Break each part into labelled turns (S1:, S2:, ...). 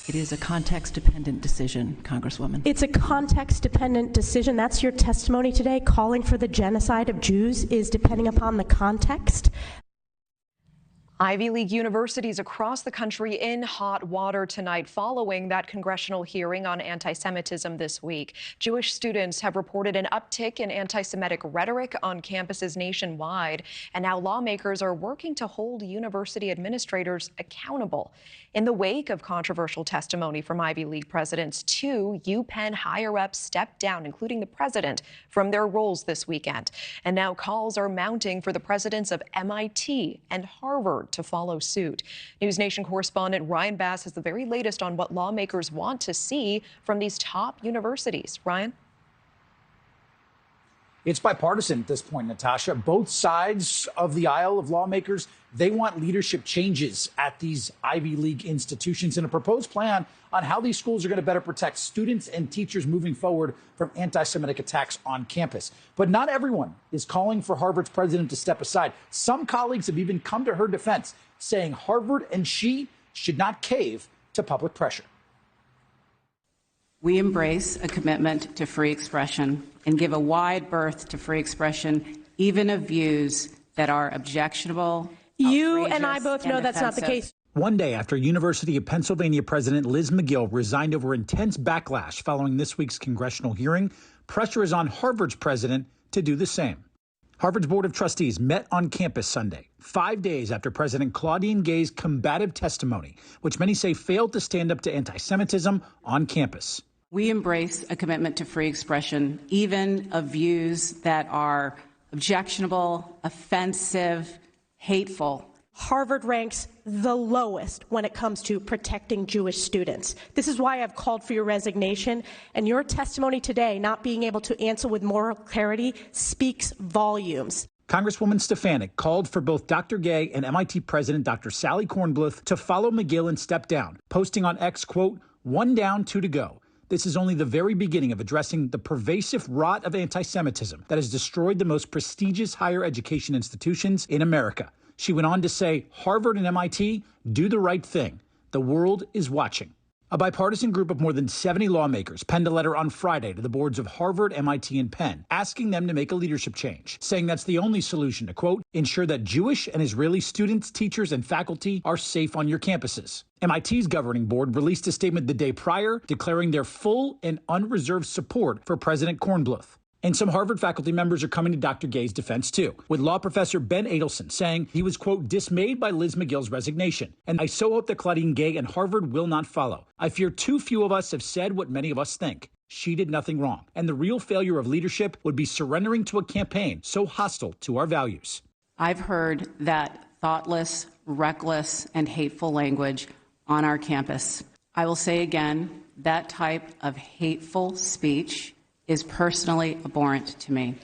S1: It is a context-dependent decision, Congresswoman.
S2: It's a context-dependent decision. That's your testimony today. Calling for the genocide of Jews is depending upon the context.
S3: Ivy League universities across the country in hot water tonight following that congressional hearing on anti-Semitism this week. Jewish students have reported an uptick in anti-Semitic rhetoric on campuses nationwide, and now lawmakers are working to hold university administrators accountable. In the wake of controversial testimony from Ivy League presidents, 2 UPenn higher-ups stepped down, including the president, from their roles this weekend. And now calls are mounting for the presidents of MIT and Harvard to follow suit. NewsNation correspondent Ryan Bass has the very latest on what lawmakers want to see from these top universities. Ryan?
S4: It's bipartisan at this point, Natasha. Both sides of the aisle of lawmakers, they want leadership changes at these Ivy League institutions and a proposed plan on how these schools are going to better protect students and teachers moving forward from anti-Semitic attacks on campus. But not everyone is calling for Harvard's president to step aside. Some colleagues have even come to her defense, saying Harvard and she should not cave to public pressure.
S5: We embrace a commitment to free expression and give a wide berth to free expression, even of views that are objectionable.
S2: You and I both know that's not the case.
S4: One day after University of Pennsylvania President Liz McGill resigned over intense backlash following this week's congressional hearing, pressure is on Harvard's president to do the same. Harvard's Board of Trustees met on campus Sunday, 5 days after President Claudine Gay's combative testimony, which many say failed to stand up to anti-Semitism on campus.
S5: We embrace a commitment to free expression, even of views that are objectionable, offensive, hateful.
S2: Harvard ranks the lowest when it comes to protecting Jewish students. This is why I've called for your resignation, and your testimony today not being able to answer with moral clarity speaks volumes.
S4: Congresswoman Stefanik called for both Dr. Gay and MIT President Dr. Sally Kornbluth to follow McGill and step down, posting on X, quote, "1 down, 2 to go. This is only the very beginning of addressing the pervasive rot of anti-Semitism that has destroyed the most prestigious higher education institutions in America." She went on to say, Harvard and MIT, do the right thing. The world is watching. A bipartisan group of more than 70 lawmakers penned a letter on Friday to the boards of Harvard, MIT, and Penn, asking them to make a leadership change, saying that's the only solution to, quote, ensure that Jewish and Israeli students, teachers, and faculty are safe on your campuses. MIT's governing board released a statement the day prior declaring their full and unreserved support for President Kornbluth. And some Harvard faculty members are coming to Dr. Gay's defense, too, with law professor Ben Adelson saying he was, quote, dismayed by Liz McGill's resignation. And I so hope that Claudine Gay and Harvard will not follow. I fear too few of us have said what many of us think. She did nothing wrong. And the real failure of leadership would be surrendering to a campaign so hostile to our values.
S5: I've heard that thoughtless, reckless, and hateful language on our campus. I will say again, that type of hateful speech is personally abhorrent to me.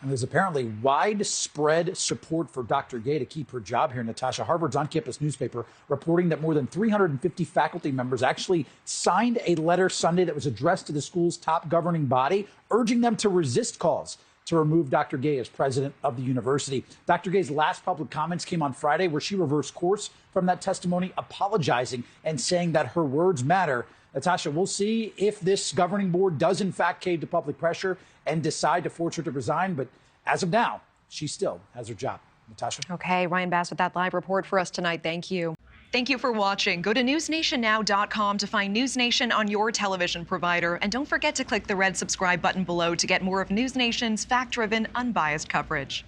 S4: And there's apparently widespread support for Dr. Gay to keep her job here, Natasha. Harvard's on-campus newspaper reporting that more than 350 faculty members actually signed a letter Sunday that was addressed to the school's top governing body, urging them to resist calls to remove Dr. Gay as president of the university. Dr. Gay's last public comments came on Friday, where she reversed course from that testimony, apologizing and saying that her words matter. Natasha, we'll see if this governing board does, in fact, cave to public pressure and decide to force her to resign. But as of now, she still has her job. Natasha?
S3: Okay, Ryan Bass with that live report for us tonight. Thank you. Thank you for watching. Go to newsnationnow.com to find NewsNation on your television provider. And don't forget to click the red subscribe button below to get more of NewsNation's fact-driven, unbiased coverage.